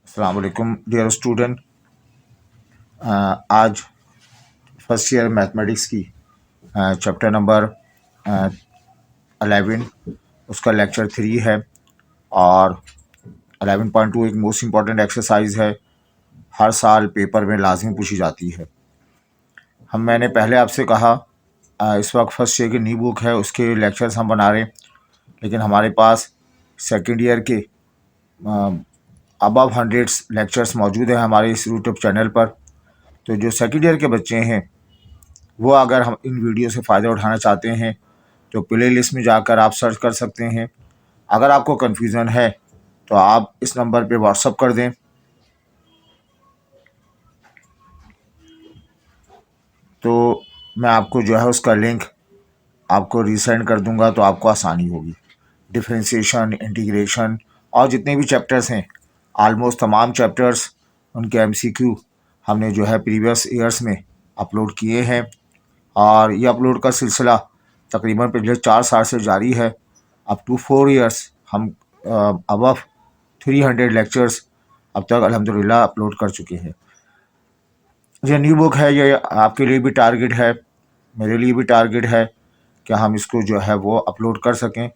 अस्सलाम वालेकुम dear student. आज फर्स्ट ईयर मैथमेटिक्स की चैप्टर नंबर 11 उसका लेक्चर 3 है और 11.2 एक मोस्ट इम्पॉर्टेंट एक्सरसाइज है, हर साल पेपर में लाजमी पूछी जाती है। मैंने पहले आपसे कहा इस वक्त फर्स्ट ईयर की न्यू बुक है, उसके लेक्चर्स हम बना रहे हैं, लेकिन हमारे पास सेकेंड ईयर के अबव 100 लेक्चर्स मौजूद हैं हमारे इस यूट्यूब चैनल पर। तो जो सेकेंड ईयर के बच्चे हैं वो अगर हम इन वीडियो से फ़ायदा उठाना चाहते हैं तो प्ले लिस्ट में जाकर आप सर्च कर सकते हैं। अगर आपको कन्फ्यूज़न है तो आप इस नंबर पे व्हाट्सअप कर दें, तो मैं आपको जो है उसका लिंक आपको रीसेंड कर दूंगा, तो आपको आसानी होगी। डिफरेंशिएशन, इंटीग्रेशन और जितने भी चैप्टर्स हैं, आलमोस्ट तमाम चैप्टर्स उनके एमसीक्यू हमने जो है प्रीवियस ईयर्स में अपलोड किए हैं और ये अपलोड का सिलसिला तकरीबन पिछले 4 साल से जारी है। अप टू 4 ईयर्स हम अबव 300 लेक्चर्स अब तक अल्हम्दुलिल्लाह अपलोड कर चुके हैं। ये न्यू बुक है, ये आपके लिए भी टारगेट है, मेरे लिए भी टारगेट है कि हम इसको जो है वो अपलोड कर सकें,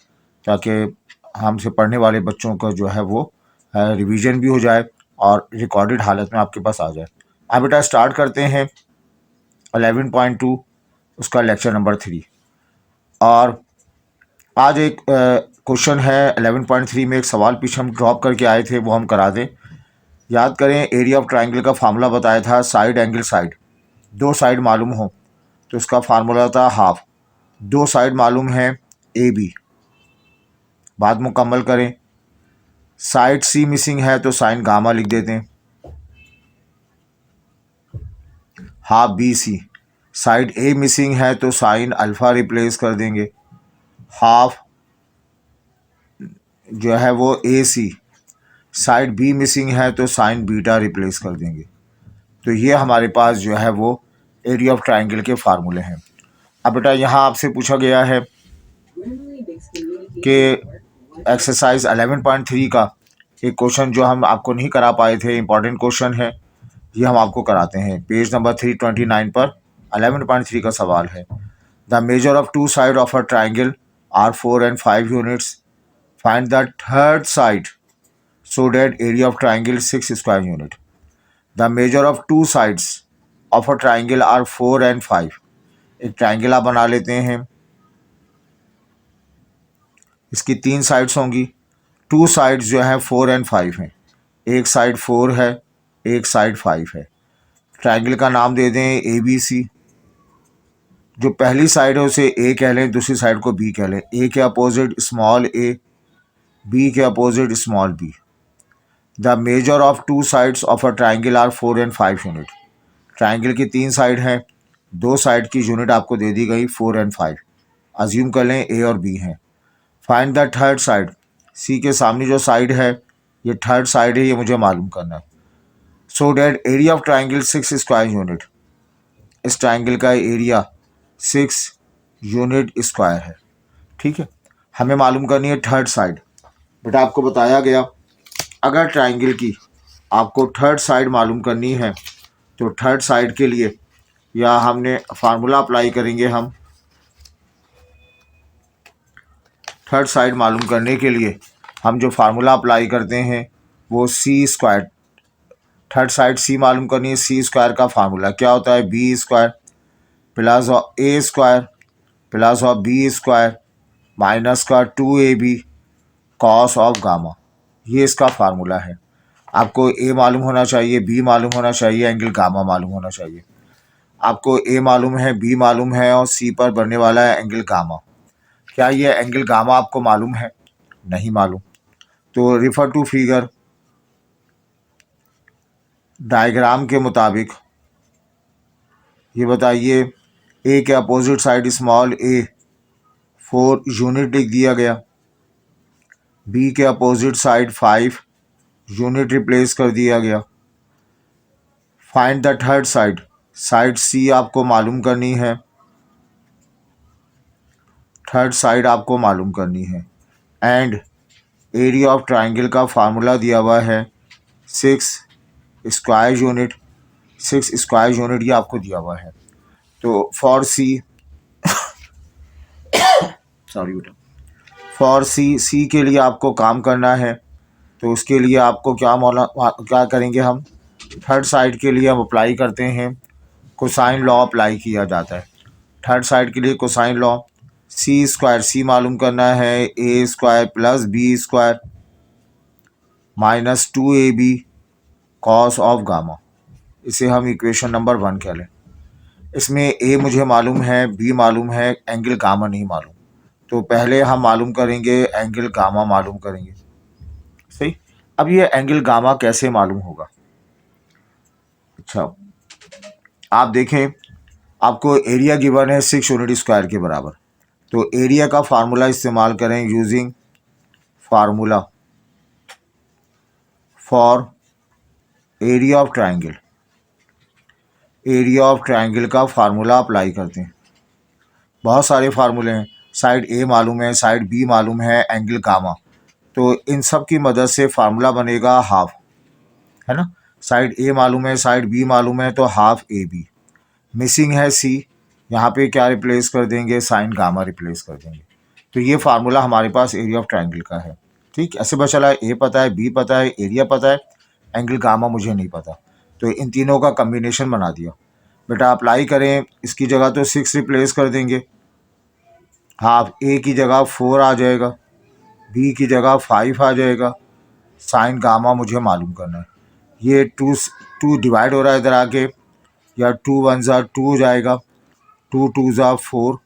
ताकि हमसे पढ़ने वाले बच्चों का जो है वो रिवीजन भी हो जाए और रिकॉर्डेड हालत में आपके पास आ जाए। अब बेटा स्टार्ट करते हैं 11.2 उसका लेक्चर नंबर 3। और आज एक क्वेश्चन है 11.3 में, एक सवाल पीछे हम ड्रॉप करके आए थे, वो हम करा दें। याद करें, एरिया ऑफ ट्राइंगल का फार्मूला बताया था, साइड एंगल साइड, दो साइड मालूम हो तो उसका फार्मूला था हाफ। दो साइड मालूम है ए बी, बात मुकम्मल करें। साइड सी मिसिंग है तो साइन गामा लिख देते हैं, हाफ बी सी। साइड ए मिसिंग है तो साइन अल्फ़ा रिप्लेस कर देंगे, हाफ जो है वो ए सी। साइड बी मिसिंग है तो साइन बीटा रिप्लेस कर देंगे। तो ये हमारे पास जो है वो एरिया ऑफ ट्राइंगल के फार्मूले हैं। अब बेटा यहाँ आपसे पूछा गया है कि एक्सरसाइज 11.3 का एक क्वेश्चन जो हम आपको नहीं करा पाए थे, इंपॉर्टेंट क्वेश्चन है, ये हम आपको कराते हैं। पेज नंबर 329 पर 11.3 का सवाल है। The measure of two side of a triangle are 4 and 5 units, find the third side so that area of triangle 6 square unit. The measure of two sides of a triangle are 4 and 5. एक triangle आप बना लेते हैं, इसकी 3 sides होंगी। Two sides जो है 4 and 5 हैं, एक साइड 4 है, एक साइड 5 है। ट्राइंगल का नाम दे दें ए बी सी। जो पहली साइड है उसे ए कह लें, दूसरी साइड को बी कह लें। ए के अपोजिट स्मॉल ए, बी के opposite small b. The measure of two sides of a triangle are 4 and 5 unit. Triangle की 3 साइड हैं, दो साइड की यूनिट आपको दे दी गई 4 and 5। अज्यूम कर लें ए और बी हैं। फाइंड द थर्ड साइड, सी के सामने जो साइड है ये थर्ड साइड है, ये मुझे मालूम करना है। So that area of triangle 6 square unit, इस ट्राइंगल का एरिया 6 यूनिट स्क्वायर है। ठीक है, हमें मालूम करनी है थर्ड साइड। बेटा आपको बताया गया, अगर ट्राइंगल की आपको थर्ड साइड मालूम करनी है तो थर्ड साइड के लिए या हमने फार्मूला अप्लाई करेंगे। हम थर्ड साइड मालूम करने के लिए हम जो फार्मूला अप्लाई करते हैं वो सी स्क्वायर। थर्ड साइड सी मालूम करनी है, सी स्क्वायर का फार्मूला क्या होता है, b square plus a square plus b square minus का 2ab कॉस ऑफ गामा। ये इसका फार्मूला है। आपको ए मालूम होना चाहिए, बी मालूम होना चाहिए, एंगल गामा मालूम होना चाहिए। आपको ए मालूम है, बी मालूम है और सी पर बनने वाला है एंगल गामा। क्या ये एंगल गामा आपको मालूम है? नहीं मालूम। तो रिफ़र टू फिगर, डायग्राम के मुताबिक ये बताइए, ए के अपोजिट साइड स्मॉल ए 4 यूनिट लिख दिया गया, बी के अपोजिट साइड 5 यूनिट रिप्लेस कर दिया गया। Find the third side, side c आपको मालूम करनी है, थर्ड साइड आपको मालूम करनी है। एंड एरिया ऑफ ट्राइंगल का फार्मूला दिया हुआ है 6 स्क्वायर यूनिट, 6 स्क्वायर यूनिट ये आपको दिया हुआ है। तो फॉर सी, सॉरी बेटा, फॉर सी के लिए आपको काम करना है। तो उसके लिए आपको क्या करेंगे हम, थर्ड साइड के लिए हम अप्लाई करते हैं, कोसाइन लॉ अप्लाई किया जाता है। थर्ड साइड के लिए cosine law, c square, c मालूम करना है, a square plus b square minus 2ab cos of gamma. इसे हम इक्वेशन नंबर 1 कह लें। इसमें ए मुझे मालूम है, बी मालूम है, एंगल गामा नहीं मालूम। तो पहले हम मालूम करेंगे एंगल गामा मालूम करेंगे, सही। अब ये एंगल गामा कैसे मालूम होगा? अच्छा, आप देखें, आपको एरिया गिवन है 6 यूनिट स्क्वायर के बराबर। तो एरिया का फार्मूला इस्तेमाल करें, using formula for area of triangle. Area of triangle का फार्मूला अप्लाई करते हैं। बहुत सारे फार्मूले हैं, साइड ए मालूम है, साइड बी मालूम है, एंगल गामा। तो इन सब की मदद से फार्मूला बनेगा हाफ, है ना। साइड ए मालूम है, साइड बी मालूम है, तो हाफ ए बी। मिसिंग है सी, यहाँ पे क्या रिप्लेस कर देंगे, साइन गामा रिप्लेस कर देंगे। तो ये फार्मूला हमारे पास एरिया ऑफ ट्राइंगल का है। ठीक, ऐसे बस चला है, ए पता है, बी पता है, एरिया पता है, एंगल गामा मुझे नहीं पता। तो इन तीनों का कम्बिनेशन बना दिया। बेटा अप्लाई करें, इसकी जगह तो 6 रिप्लेस कर देंगे, हाफ ए की जगह 4 आ जाएगा, बी की जगह 5 आ जाएगा, साइन गामा मुझे मालूम करना है। ये टू डिवाइड हो रहा है इधर आके, या 2 1 ज़ा 2 हो जाएगा, 2 2 ज़ा 4,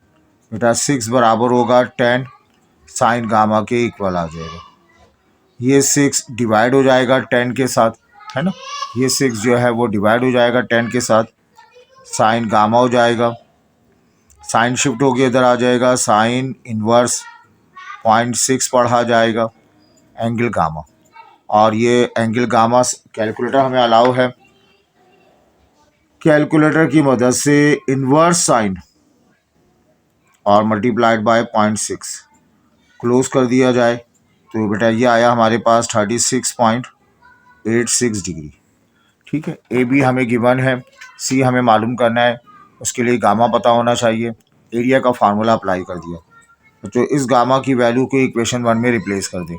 बेटा 6 बराबर होगा 10, साइन गामा के इक्वल आ जाएगा। ये 6 डिवाइड हो जाएगा 10 के साथ, है ना। ये 6 जो है वो डिवाइड हो जाएगा 10 के साथ, साइन गामा हो जाएगा, साइन शिफ्ट हो गया इधर आ जाएगा, साइन इनवर्स 0.6 पढ़ा जाएगा, एंगल गामा। और ये एंगल गामा कैलकुलेटर हमें अलाउ है, कैलकुलेटर की मदद से इनवर्स साइन और मल्टीप्लाइड बाय 0.6 क्लोज कर दिया जाए। तो बेटा ये आया हमारे पास 36.86 डिग्री। ठीक है, ए बी हमें गिवन है, सी हमें मालूम करना है, उसके लिए गामा पता होना चाहिए। एरिया का फार्मूला अप्लाई कर दिया, तो इस गामा की वैल्यू को इक्वेशन 1 में रिप्लेस कर दें।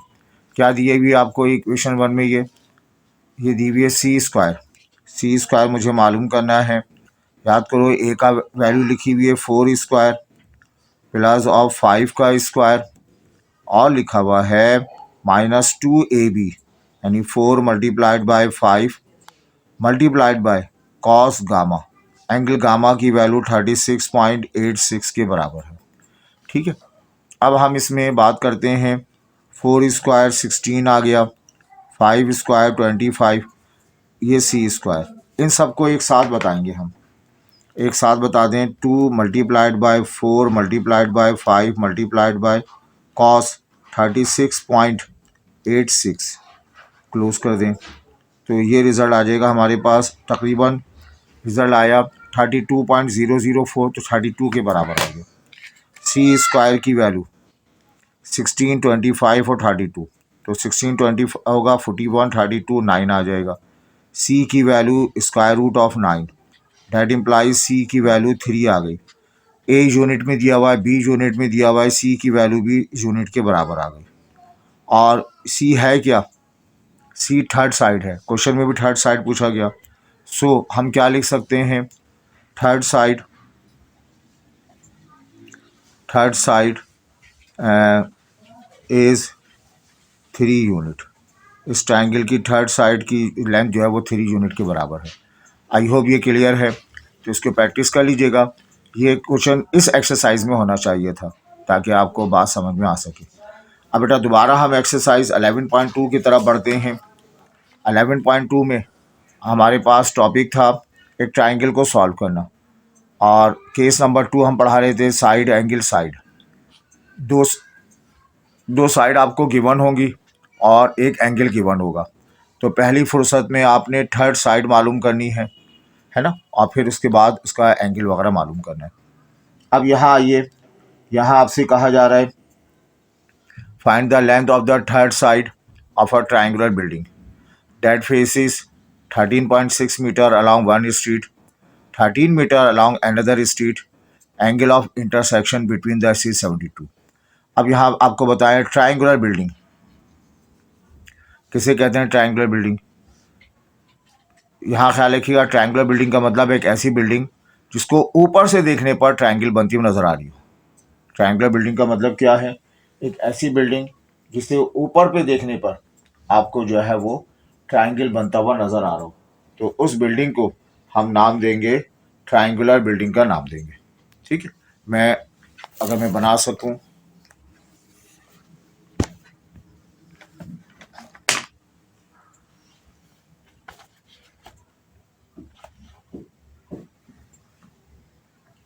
क्या दिए हुई आपको इक्वेशन 1 में, ये दी हुई है सी स्क्वायर। सी स्क्वायर मुझे मालूम करना है, याद करो ए का वैल्यू लिखी हुई है 4 स्क्वायर प्लस ऑफ 5 का स्क्वायर, और लिखा हुआ है माइनस 2ab, यानी 4 multiplied by 5 multiplied by cos gamma. Angle gamma की वैल्यू 36.86 के बराबर है। ठीक है, अब हम इसमें बात करते हैं, 4 स्क्वायर 16 आ गया, 5 स्क्वायर 25, ये सी स्क्वायर। इन सबको एक साथ बताएंगे हम, एक साथ बता दें, 2 multiplied by 4 multiplied by 5 multiplied by cos 36.86 close कर दें। तो ये रिज़ल्ट आ जाएगा हमारे पास, तकरीबन रिज़ल्ट आया 32.004, तो 32 के बराबर आ गया। सी स्क्वायर की वैल्यू 16 25 और 32, तो 16 20 होगा 41, 32 9 आ जाएगा। सी की value square root of 9, that implies सी की वैल्यू 3 आ गई। ए यूनिट में दिया हुआ है, बी यूनिट में दिया हुआ है, सी की वैल्यू भी यूनिट के बराबर आ गई। और सी है क्या, सी थर्ड साइड है, क्वेश्चन में भी थर्ड साइड पूछा गया। सो हम क्या लिख सकते हैं, थर्ड साइड इज़ 3 यूनिट। इस ट्रायंगल की थर्ड साइड की लेंथ जो है वो 3 यूनिट के बराबर है। आई होप ये क्लियर है, तो इसको प्रैक्टिस कर लीजिएगा। ये क्वेश्चन इस एक्सरसाइज में होना चाहिए था, ताकि आपको बात समझ में आ सके। अब बेटा दोबारा हम एक्सरसाइज 11.2 की तरफ बढ़ते हैं। 11.2 में हमारे पास टॉपिक था एक ट्रायंगल को सॉल्व करना, और केस नंबर 2 हम पढ़ा रहे थे साइड एंगल साइड। दो साइड आपको गिवन होंगी और एक एंगल गिवन होगा। तो पहली फुर्सत में आपने थर्ड साइड मालूम करनी है ना, और फिर उसके बाद उसका एंगल वगैरह मालूम करना है। अब यहाँ आइए, यहाँ आपसे कहा जा रहा है find the length of the third side of a triangular building. that faces 13.6 meter along one street, 13 meter along another street. Angle of intersection between the is 72. अब यहाँ आपको बताएं ट्रायंगुलर बिल्डिंग किसे कहते हैं। ट्रायंगुलर बिल्डिंग, यहाँ ख्याल रखिएगा, ट्रायंगुलर बिल्डिंग का मतलब एक ऐसी बिल्डिंग जिसको ऊपर से देखने पर ट्रायंगल बनती हुई नजर आ रही हो। ट्रायंगुलर बिल्डिंग का मतलब क्या है? एक ऐसी बिल्डिंग जिसे ऊपर पे देखने पर आपको जो है वो ट्रायंगल बनता हुआ नजर आ रहा हो, तो उस बिल्डिंग को हम नाम देंगे, ट्रायंगुलर बिल्डिंग का नाम देंगे। ठीक है, अगर मैं बना सकूं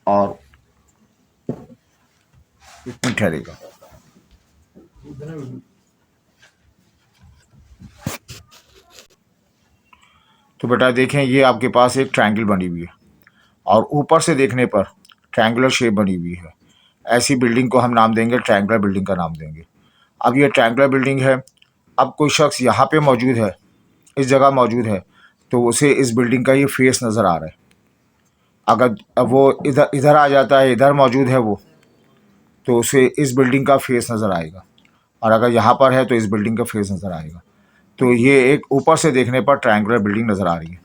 और इतनी ठहरेगा। तो बेटा देखें, ये आपके पास एक ट्रायंगल बनी हुई है और ऊपर से देखने पर ट्रायंगुलर शेप बनी हुई है। ऐसी बिल्डिंग को हम नाम देंगे, ट्रायंगुलर बिल्डिंग का नाम देंगे। अब ये ट्रायंगुलर बिल्डिंग है, अब कोई शख्स यहाँ पे मौजूद है, इस जगह मौजूद है, तो उसे इस बिल्डिंग का ये फेस नज़र आ रहा है। अगर अब वो इधर इधर आ जाता है, इधर मौजूद है वो, तो उसे इस बिल्डिंग का फेस नज़र आएगा, और अगर यहाँ पर है तो इस बिल्डिंग का फेस नज़र आएगा। तो ये एक ऊपर से देखने पर ट्रायंगुलर बिल्डिंग नज़र आ रही है।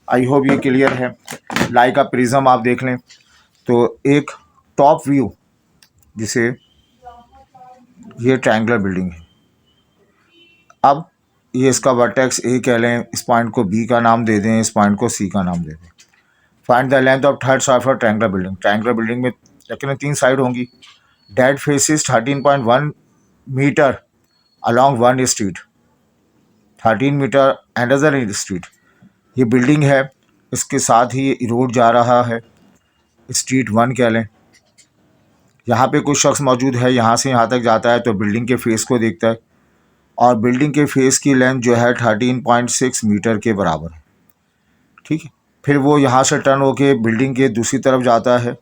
आई होप ये क्लियर है। लाइक अ प्रिज्म आप देख लें तो एक टॉप व्यू, जिसे ये ट्रायंगुलर बिल्डिंग है। अब ये इसका वर्टेक्स ए कह लें, इस पॉइंट को बी का नाम दे दें, इस पॉइंट को सी का नाम दे दें। Find the length of third side for triangular building. Triangular building में यकीनन 3 साइड होंगी। That faces 13.1 metre along one street, 13 metre another street. ये बिल्डिंग है, इसके साथ ही रोड जा रहा है, स्ट्रीट 1 कह लें। यहाँ पे कुछ शख्स मौजूद है, यहाँ से यहाँ तक जाता है तो बिल्डिंग के फेस को देखता है, और बिल्डिंग के फेस की लेंथ जो है 13.6 मीटर के बराबर है। ठीक है, फिर वो यहाँ से टर्न होके बिल्डिंग के दूसरी तरफ जाता है,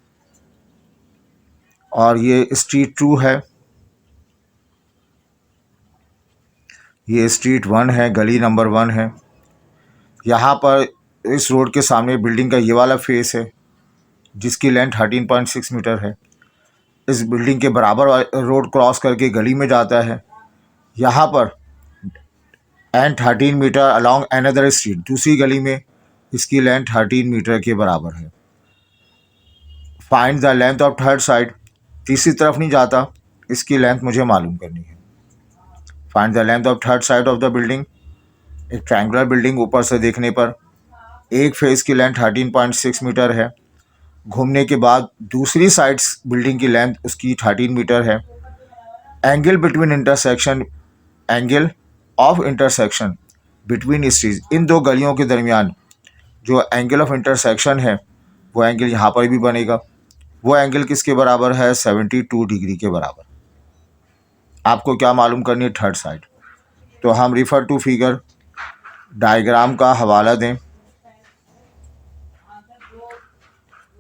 और ये स्ट्रीट 2 है, ये स्ट्रीट 1 है, गली नंबर 1 है। यहाँ पर इस रोड के सामने बिल्डिंग का ये वाला फेस है जिसकी लेंथ 13.6 मीटर है। इस बिल्डिंग के बराबर रोड क्रॉस करके गली में जाता है, यहाँ पर and 13 metre along another street, दूसरी गली में इसकी लेंथ 13 मीटर के बराबर है। Find the length of third side, तीसरी तरफ नहीं जाता, इसकी लेंथ मुझे मालूम करनी है। Find the length of third side of the building. एक ट्रायंगुलर बिल्डिंग ऊपर से देखने पर एक फेस की लेंथ 13.6 मीटर है, घूमने के बाद दूसरी साइड बिल्डिंग की लेंथ उसकी 13 मीटर है। Angle between intersection, angle of intersection between street, इन दो गलियों के दरमियान जो एंगल ऑफ इंटरसेक्शन है वो एंगल यहाँ पर भी बनेगा। वो एंगल किसके बराबर है? 72 डिग्री के बराबर। आपको क्या मालूम करनी है? Third side. तो हम रिफ़र टू फिगर डायग्राम का हवाला दें।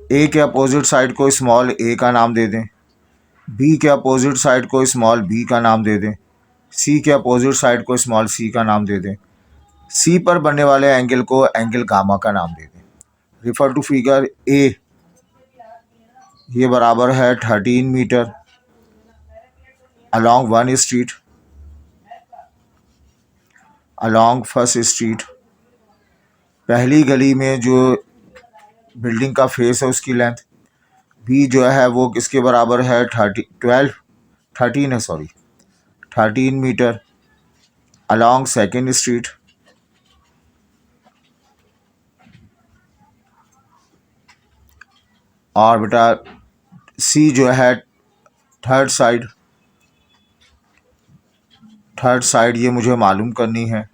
ए के अपोजिट साइड को स्मॉल ए का नाम दे दें, बी के अपोजिट साइड को स्मॉल बी का नाम दे दें, सी के अपोजिट साइड को स्मॉल सी का नाम दे दें, सी पर बनने वाले एंगल को एंगल गामा का नाम दे दें। रिफ़र टू फिगर ए, ये बराबर है 13 metre along one street, along first street. पहली गली में जो बिल्डिंग का फेस है उसकी लेंथ, बी जो है वो किसके बराबर है? 13 मीटर अलॉन्ग सेकेंड स्ट्रीट, और बेटा सी जो है थर्ड साइड ये मुझे मालूम करनी है।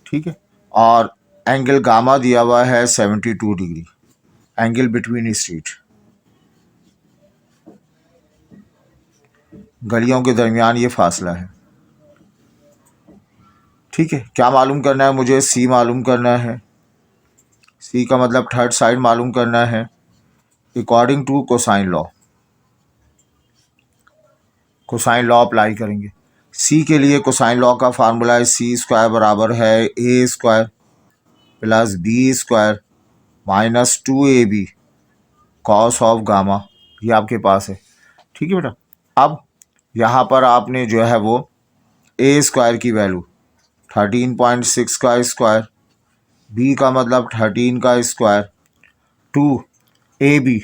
ठीक है, और एंगल गामा दिया हुआ है 72 डिग्री, एंगल बिटवीन स्ट्रीट, गलियों के दरमियान ये फासला है। ठीक है, क्या मालूम करना है मुझे? सी मालूम करना है। सी का मतलब थर्ड साइड मालूम करना है according to cosine law. Cosine law apply करेंगे। सी के लिए कोसाइन लॉ का फार्मूला है सी स्क्वायर बराबर है a square plus b square minus 2ab cos of gamma. ये आपके पास है, ठीक है बेटा। अब यहाँ पर आपने जो है वो ए स्क्वायर की वैल्यू 13.6 का स्क्वायर, बी का मतलब 13 का स्क्वायर, 2ab,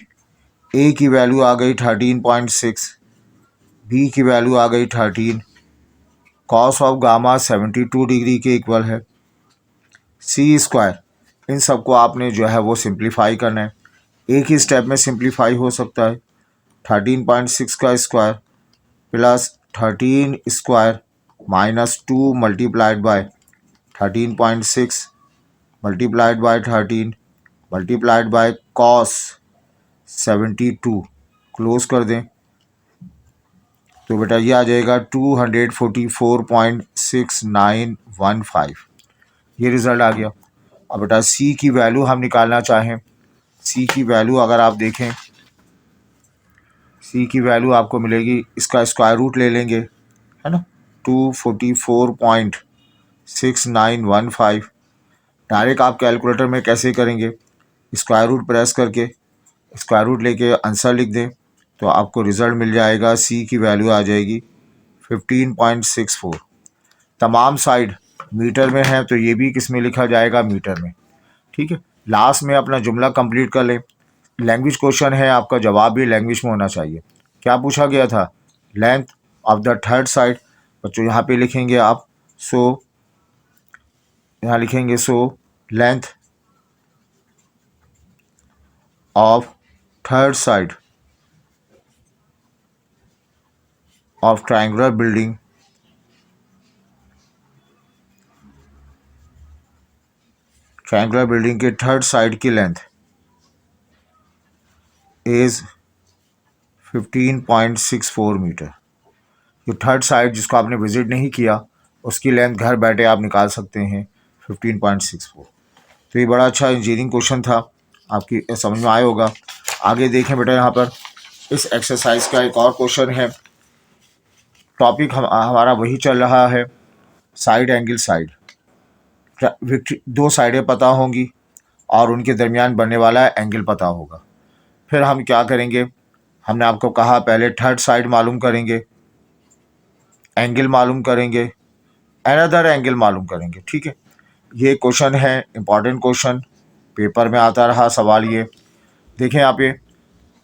ए की वैल्यू आ गई 13.6, बी की वैल्यू आ गई 13, कॉस ऑफ गामा 72 डिग्री के इक्वल है, सी स्क्वायर। इन सबको आपने जो है वो सिंप्लीफाई करना है, एक ही स्टेप में सिंप्लीफाई हो सकता है। 13.6 का square plus 13 square minus 2 multiplied by 13.6 multiplied by 13 multiplied by cos 72, close कर दें तो बेटा ये आ जाएगा 244.6915। ये रिज़ल्ट आ गया। अब बेटा सी की वैल्यू हम निकालना चाहें, सी की वैल्यू अगर आप देखें, सी की वैल्यू आपको मिलेगी, इसका स्क्वायर रूट ले लेंगे, है ना, 244.6915। डायरेक्ट आप कैलकुलेटर में कैसे करेंगे, स्क्वायर रूट प्रेस करके स्क्वायर रूट लेके आंसर लिख दें तो आपको रिज़ल्ट मिल जाएगा। सी की वैल्यू आ जाएगी 15.64। तमाम साइड मीटर में है तो ये भी किस में लिखा जाएगा, मीटर में, ठीक है। लास्ट में अपना जुमला कंप्लीट कर लें। लैंग्वेज क्वेश्चन है, आपका जवाब भी लैंग्वेज में होना चाहिए। क्या पूछा गया था, length of the third side. बच्चों यहाँ पे लिखेंगे आप यहाँ लिखेंगे length of third side of triangular building के थर्ड साइड की लेंथ इज 15.64 मीटर। जो थर्ड साइड जिसको आपने विजिट नहीं किया उसकी लेंथ घर बैठे आप निकाल सकते हैं 15.64। तो ये बड़ा अच्छा इंजीनियरिंग क्वेश्चन था, आपकी समझ में आया होगा। आगे देखें बेटा, यहाँ पर इस एक्सरसाइज का एक और क्वेश्चन है। टॉपिक हमारा वही चल रहा है, साइड एंगल साइड। दो साइडें पता होंगी और उनके दरमियान बनने वाला एंगल पता होगा। फिर हम क्या करेंगे, हमने आपको कहा पहले थर्ड साइड मालूम करेंगे, एंगल मालूम करेंगे, अनदर एंगल मालूम करेंगे, ठीक है। ये क्वेश्चन है, इंपॉर्टेंट क्वेश्चन, पेपर में आता रहा सवाल। ये देखें यहाँ पे,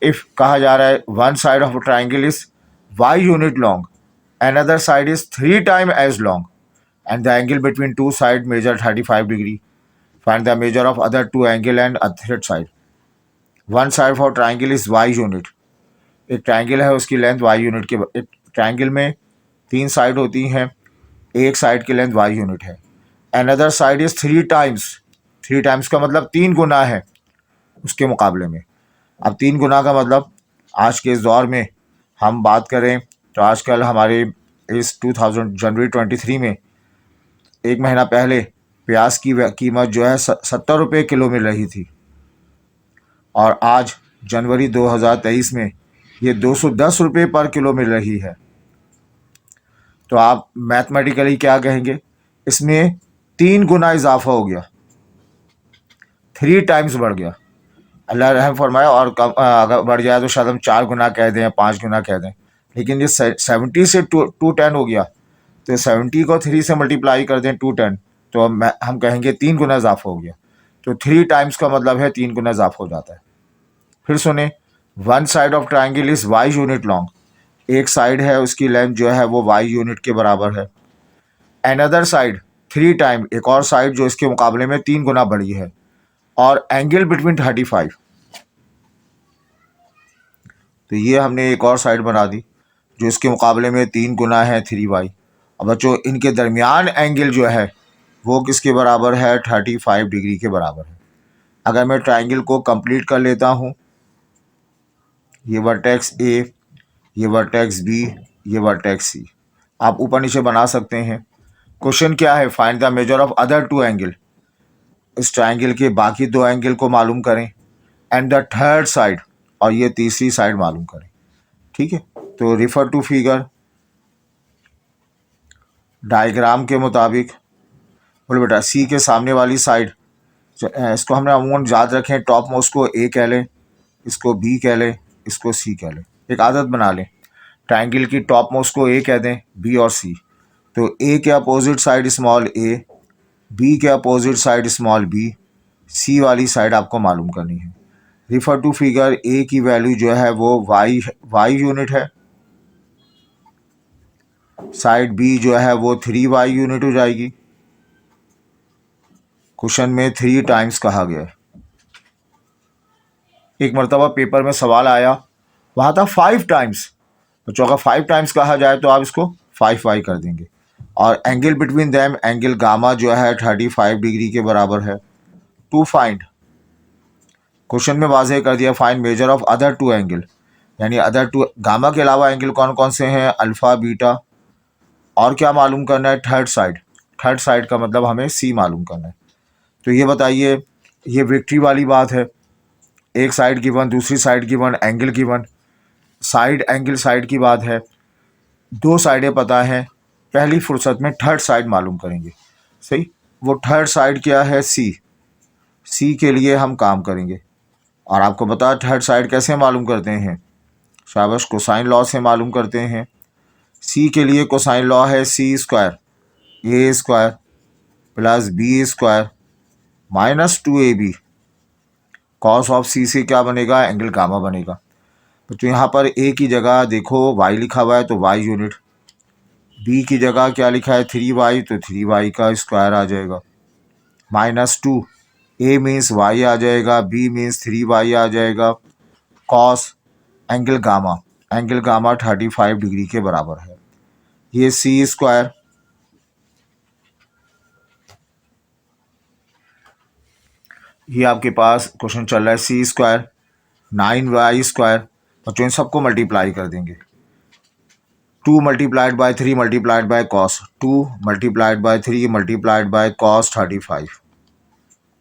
इफ़ कहा जा रहा है one side of triangle is Y unit long, another side is 3 time as long and the angle between two sides measure 35 degree. Find the measure of other two angle and a third side. One side for triangle is y unit. एक triangle है उसकी length y unit के, एक triangle में 3 side होती हैं, एक side की लेंथ y यूनिट है। Another side is 3 times, 3 times का मतलब 3 गुना है उसके मुकाबले में। अब 3 गुना का मतलब आज के इस दौर में हम बात करें तो आजकल हमारे इस 2000 जनवरी 23 में, एक महीना पहले प्याज की कीमत जो है 70 रुपये किलो मिल रही थी और आज जनवरी 2023 में ये 210 रुपये पर किलो मिल रही है। तो आप मैथमेटिकली क्या कहेंगे, इसमें 3 गुना इजाफा हो गया, 3 टाइम्स बढ़ गया। अल्लाह रहम फरमाए, और कम अगर बढ़ जाए तो शायद हम 4 गुना कह दें, 5 गुना कह दें, लेकिन ये 70 से 210 हो गया तो 70 को 3 से मल्टीप्लाई कर दें 210 तो हम कहेंगे 3 गुना इजाफा हो गया। तो 3 टाइम्स का मतलब है 3 गुना इजाफा हो जाता है। फिर सुने, one side of triangle is Y unit long, एक साइड है उसकी लेंथ जो है वो वाई यूनिट के बराबर है। अनदर साइड 3 टाइम, एक और साइड जो इसके मुकाबले में 3 गुना बड़ी है, और एंगल बिटवीन 35। तो ये हमने एक और साइड बना दी जो इसके मुकाबले में 3 गुना है 3y। अब बच्चों इनके दरमियान एंगल जो है वो किसके बराबर है, 35 डिग्री के बराबर है। अगर मैं ट्राइंगल को कंप्लीट कर लेता हूँ, ये वर्टेक्स ए, ये वर्टेक्स बी, ये वर्टेक्स सी, आप ऊपर नीचे बना सकते हैं। क्वेश्चन क्या है, find the measure of other 2 angle, इस ट्राइंगल के बाकी 2 एंगल को मालूम करें, एंड द थर्ड साइड, और ये तीसरी साइड मालूम करें, ठीक है। तो रिफर टू फिगर, डायग्राम के मुताबिक बोले बेटा सी के सामने वाली साइड, इसको हमने अमूमन याद रखें, टॉप मोस्ट को ए कह लें, इसको बी कह लें, इसको सी कह लें। एक आदत बना लें, ट्रायंगल की टॉप मोस्ट को ए कह दें, बी और सी। तो ए के opposite side small a, B के अपोजिट साइड स्मॉल बी, सी वाली साइड आपको मालूम करनी है। रिफर टू फिगर, ए की वैल्यू जो है वो वाई यूनिट है, साइड बी जो है वो 3y यूनिट हो जाएगी। क्वेश्चन में 3 टाइम्स कहा गया है। एक मरतबा पेपर में सवाल आया, वहाँ था 5 टाइम्स। बच्चों अगर 5 टाइम्स कहा जाए तो आप इसको 5y कर देंगे। और angle between them, angle gamma जो है 35 डिग्री के बराबर है। टू फाइंड, क्वेश्चन में वाज़ेह कर दिया, find measure of other 2 angle, यानी अदर 2 गामा के अलावा एंगल कौन कौन से हैं, अल्फ़ा बीटा। और क्या मालूम करना है, थर्ड साइड। थर्ड साइड का मतलब हमें सी मालूम करना है। तो ये बताइए, ये विक्ट्री वाली बात है, एक साइड गिवन, दूसरी side given, angle given, side angle side की बात है, 2 साइडें पता हैं, पहली फुर्सत में थर्ड साइड मालूम करेंगे। सही, वो थर्ड साइड क्या है, सी। सी के लिए हम काम करेंगे। और आपको पता है थर्ड साइड कैसे मालूम करते हैं, शाबाश, कोसाइन लॉ से मालूम करते हैं। सी के लिए कोसाइन लॉ है c square a square plus b square minus 2ab। Cos of c से क्या बनेगा, एंगल गामा बनेगा। तो यहाँ पर ए की जगह देखो y लिखा हुआ है तो y यूनिट, बी की जगह क्या लिखा है 3y, तो 3y का स्क्वायर आ जाएगा, माइनस 2, ए मीन्स y आ जाएगा, बी मीन्स 3y आ जाएगा, कॉस एंगल गामा 35 डिग्री के बराबर है। ये सी स्क्वायर, ये आपके पास क्वेश्चन चल रहा है सी स्क्वायर 9y स्क्वायर, बच्चों इन सबको मल्टीप्लाई कर देंगे। 2 multiplied by 3 multiplied by cos 2 multiplied by 3 multiplied by cos 35,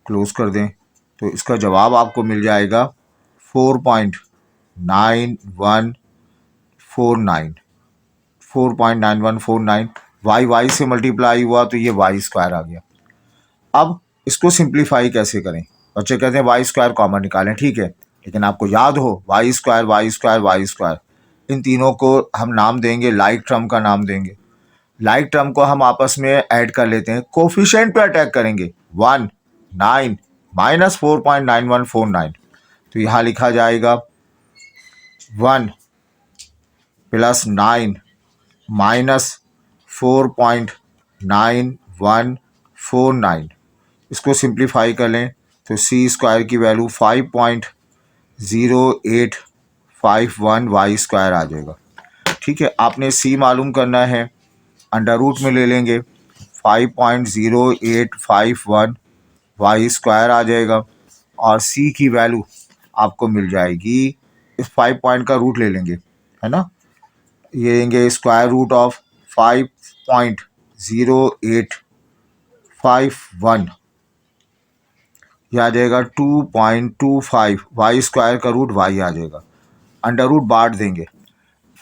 close कर दें तो इसका जवाब आपको मिल जाएगा 4.9149। 4.9149 y से मल्टीप्लाई हुआ तो ये y स्क्वायर आ गया। अब इसको सिंप्लीफाई कैसे करें, बच्चे कहते हैं वाई स्क्वायर कॉमन निकालें, ठीक है, लेकिन आपको याद हो y square y square y square, इन तीनों को हम नाम देंगे, लाइक टर्म का नाम देंगे। लाइक टर्म को हम आपस में ऐड कर लेते हैं, कोफिशिएंट पे अटैक करेंगे, 1 9 माइनस 4.9149। तो यहाँ लिखा जाएगा 1 प्लस 9 माइनस 4.9149। इसको सिंप्लीफाई कर लें तो सी स्क्वायर की वैल्यू 5.0851 वाई स्क्वायर आ जाएगा। ठीक है, आपने सी मालूम करना है, अंडर रूट में ले लेंगे, 5.0851 वाई स्क्वायर आ जाएगा। और सी की वैल्यू आपको मिल जाएगी, इस 5 पॉइंट का रूट ले लेंगे, है ना, ये लेंगे स्क्वायर रूट ऑफ 5.0851, यह आ जाएगा 2.25, वाई स्क्वायर का रूट वाई आ जाएगा, अंडर रूट बांट देंगे,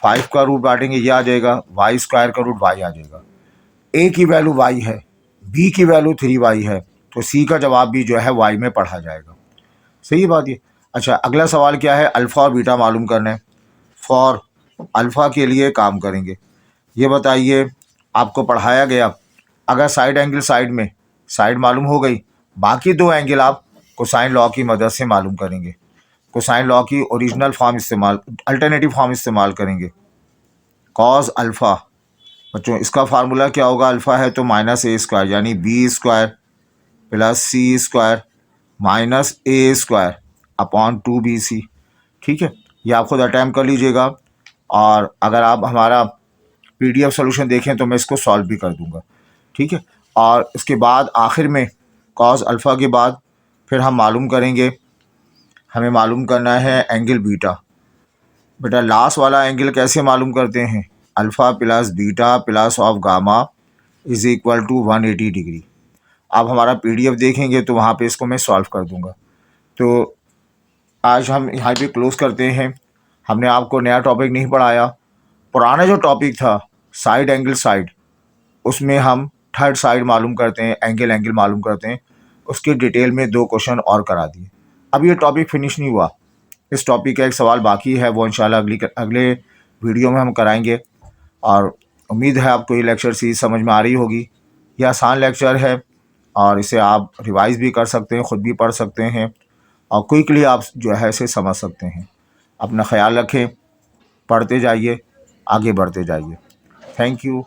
5 का रूट बांटेंगे, यह आ जाएगा, वाई स्क्वायर का रूट वाई आ जाएगा। ए की वैल्यू वाई है, बी की वैल्यू 3y है, तो सी का जवाब भी जो है वाई में पढ़ा जाएगा। सही बात ये। अच्छा, अगला सवाल क्या है, अल्फ़ा और बीटा मालूम करना है। फॉर अल्फ़ा के लिए काम करेंगे। ये बताइए, आपको पढ़ाया गया, अगर साइड एंगल साइड में साइड मालूम हो गई, बाकी 2 एंगल आप कोसाइन लॉ की मदद से मालूम करेंगे। कोसाइन लॉ की ओरिजिनल फॉर्म इस्तेमाल, अल्टरनेटिव फॉर्म इस्तेमाल करेंगे। कॉस अल्फ़ा, बच्चों इसका फार्मूला क्या होगा, अल्फ़ा है तो माइनस ए स्क्वायर, यानी बी स्क्वायर प्लस सी स्क्वायर माइनस ए स्क्वायर अपॉन 2bc। ठीक है, ये आप खुद अटैम्प्ट कर लीजिएगा, और अगर आप हमारा PDF सोल्यूशन देखें तो मैं इसको सॉल्व भी कर दूंगा। ठीक है, और इसके बाद आखिर में कॉस अल्फ़ा के बाद फिर हम मालूम करेंगे, हमें मालूम करना है एंगल बीटा। बेटा लास्ट वाला एंगल कैसे मालूम करते हैं, alpha plus beta plus of gamma is equal to 180 degree. आप हमारा PDF देखेंगे तो वहाँ पे इसको मैं सॉल्व कर दूंगा। तो आज हम यहाँ पे क्लोज करते हैं। हमने आपको नया टॉपिक नहीं पढ़ाया, पुराना जो टॉपिक था साइड एंगल साइड, उसमें हम थर्ड साइड मालूम करते हैं, एंगल मालूम करते हैं। उसकी डिटेल में 2 क्वेश्चन और करा दिए। अब ये टॉपिक फिनिश नहीं हुआ, इस टॉपिक का एक सवाल बाकी है, वो इंशाल्लाह अगले वीडियो में हम कराएंगे। और उम्मीद है आपको ये लेक्चर सीरीज समझ में आ रही होगी। ये आसान लेक्चर है और इसे आप रिवाइज भी कर सकते हैं, ख़ुद भी पढ़ सकते हैं और क्विकली आप जो है इसे समझ सकते हैं। अपना ख्याल रखें, पढ़ते जाइए, आगे बढ़ते जाइए। Thank you.